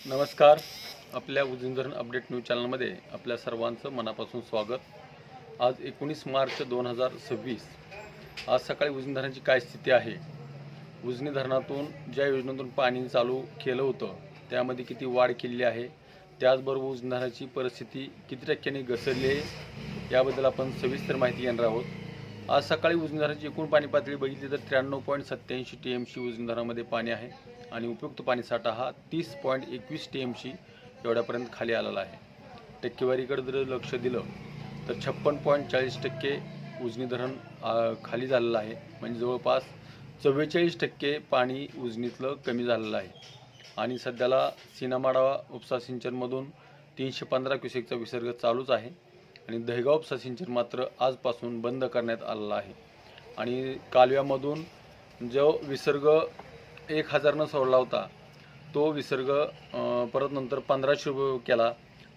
नमस्कार. आपल्या उजनी धरण अपडेट न्यूज चॅनलमध्ये आपल्या सर्वांचं मनापासून स्वागत. आज 19 मार्च 2026. आज सकाळी उजनी धरणाची काय स्थिती आहे, उजनी धरणातून ज्या योजनेतून पाणी चालू केलं होतं त्यामध्ये किती वाढ केलेली आहे, त्याचबरोबर उजनी धरणाची परिस्थिती किती टक्क्यांनी घसरली आहे याबद्दल आपण सविस्तर माहिती घेणार आहोत. आज सकाळी उजनी धरणाची एकूण पाणी पातळी बघितली तर 93.87 TMC उजनी धरणामध्ये पाणी आहे आणि उपयुक्त पाणीसाठा हा 30.21 TMC एवढ्यापर्यंत खाली आलेला आहे. टक्केवारीकडे जर लक्ष दिलं तर 56.40% उजनी धरण खाली झालेलं आहे, म्हणजे जवळपास 44% पाणी उजनीतलं कमी झालेलं आहे. आणि सध्याला सीनामाडा उपसा सिंचनमधून 315 क्युसेकचा विसर्ग चालूच आहे आणि दहेगाव उपसा सिंचन मात्र आजपासून बंद करण्यात आलेला आहे. आणि कालव्यामधून जो विसर्ग 1000 सोडला होता तो विसर्ग परत नंतर 1500 केला,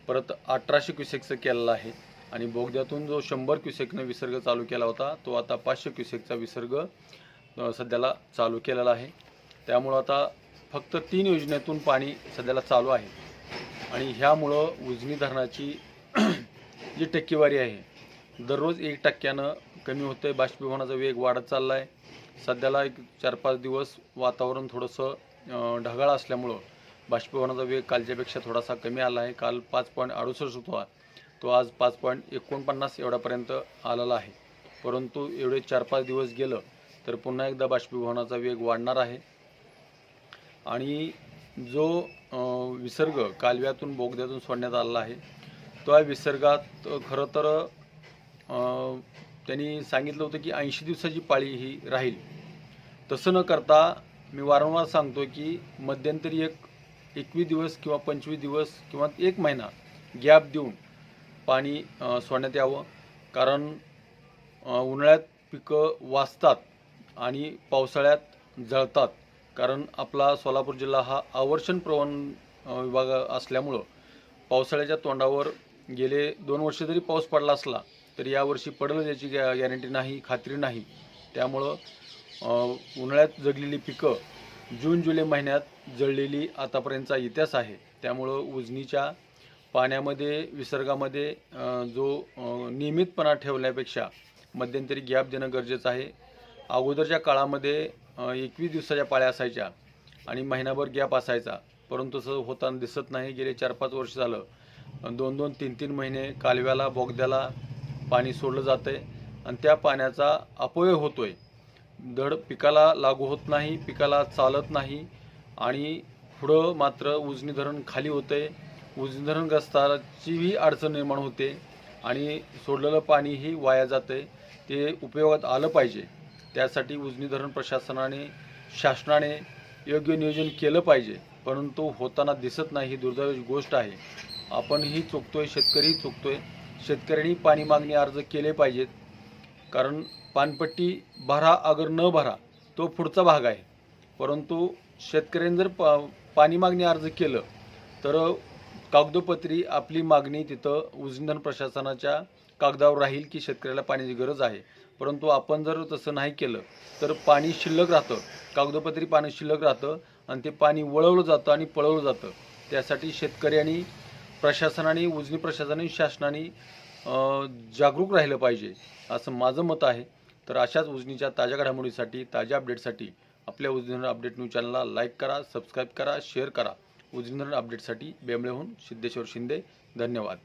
परत 1800 क्युसेकचं केलेला आहे. आणि बोगद्यातून जो 100 क्युसेकनं विसर्ग चालू केला होता तो आता 500 क्युसेकचा विसर्ग सध्याला चालू केलेला आहे. त्यामुळं आता फक्त 3 योजनेतून पाणी सध्याला चालू आहे आणि ह्यामुळं उजनी धरणाची जी टक्केवारी आहे दररोज 1% कमी होते. बाष्पीभवनाचा वेग वाढत चालला आहे. सध्याला एक 4-5 दिवस वातावरण थोडंसं ढगाळ असल्यामुळं बाष्पीभवनाचा वेग कालच्यापेक्षा थोडासा कमी आला आहे. काल 5.68 होता, तो आज 5.49 एवढ्यापर्यंत आलेला आहे. परंतु एवढे 4-5 दिवस गेलं तर पुन्हा एकदा बाष्पीभवनाचा वेग वाढणार आहे. आणि जो विसर्ग कालव्यातून बोगद्यातून सोडण्यात आलेला आहे तो विसर्गात खरं तर त्यांनी सांगितलं होतं की 80 दिवसाची पाळी ही राहील. तसं न करता मी वारंवार सांगतो की मध्यंतरी 21 दिवस किंवा 25 दिवस किंवा 1 महिना गॅप देऊन पाणी सोडण्यात यावं. कारण उन्हाळ्यात पिकं वाचतात आणि पावसाळ्यात जळतात. कारण आपला सोलापूर जिल्हा हा आवर्षण प्रवण विभाग असल्यामुळं पावसाळ्याच्या तोंडावर गेले 2 वर्ष जरी पाऊस पडला असला तरी यावर्षी पडेल याची गॅरंटी नाही, खात्री नाही. त्यामुळं उन्हाळ्यात जगलेली पिकं जून-जुलै महिन्यात जळलेली आतापर्यंतचा इतिहास आहे. त्यामुळं उजनीच्या पाण्यामध्ये विसर्गामध्ये जो नियमितपणा ठेवण्यापेक्षा मध्यंतरी गॅप देणं गरजेचं आहे. अगोदरच्या काळामध्ये 21 दिवसाच्या पाळ्या असायच्या आणि महिनाभर गॅप असायचा, परंतु तसं होताना दिसत नाही. गेले 4-5 वर्ष झालं 2-2, 3-3 महिने कालव्याला बोगद्याला पाणी सोडलं जातं आहे आणि त्या पाण्याचा अपव्यय होतो आहे. धड पिकाला लागू होत नाही, पिकाला चालत नाही आणि पुढं मात्र उजनी धरण खाली होतं आहे. उजनी धरणग्रस्ताचीही अडचण निर्माण होते आणि सोडलेलं पाणीही वाया जातं आहे. ते उपयोगात आलं पाहिजे. त्यासाठी उजनी धरण प्रशासनाने शासनाने योग्य नियोजन केलं पाहिजे, परंतु होताना दिसत नाही. ही दुर्दैवाची गोष्ट आहे. आपणही चुकतोय, शेतकरीही चुकतोय. शेतकऱ्यांनी पाणी मागणी अर्ज केले पाहिजेत, कारण पाणपट्टी भरा अगर न भरा तो पुढचा भाग आहे. परंतु शेतकऱ्यांनी जर पाणी मागणी अर्ज केलं तर कागदोपत्री आपली मागणी तिथं उजनी धरण प्रशासनाच्या कागदावर राहील की शेतकऱ्याला पाण्याची गरज आहे. परंतु आपण जर तसं नाही केलं तर पाणी शिल्लक राहतं, कागदोपत्री पाणी शिल्लक राहतं आणि ते पाणी वळवलं जातं आणि पळवलं जातं. त्यासाठी शेतकऱ्यांनी, प्रशासनाने, उजनी प्रशासनाने, शासनाने जागरूक राहिलं पाहिजे असं माझं मत आहे. तर अशाच उजनीच्या ताज्या घडामोडीसाठी, ताज्या अपडेटसाठी आपल्या उजनी धरण अपडेट न्यूज चॅनलला लाईक करा, सबस्क्राईब करा, शेअर करा. उजनी धरण अपडेटसाठी बेंबळेहून सिद्धेश्वर शिंदे. धन्यवाद.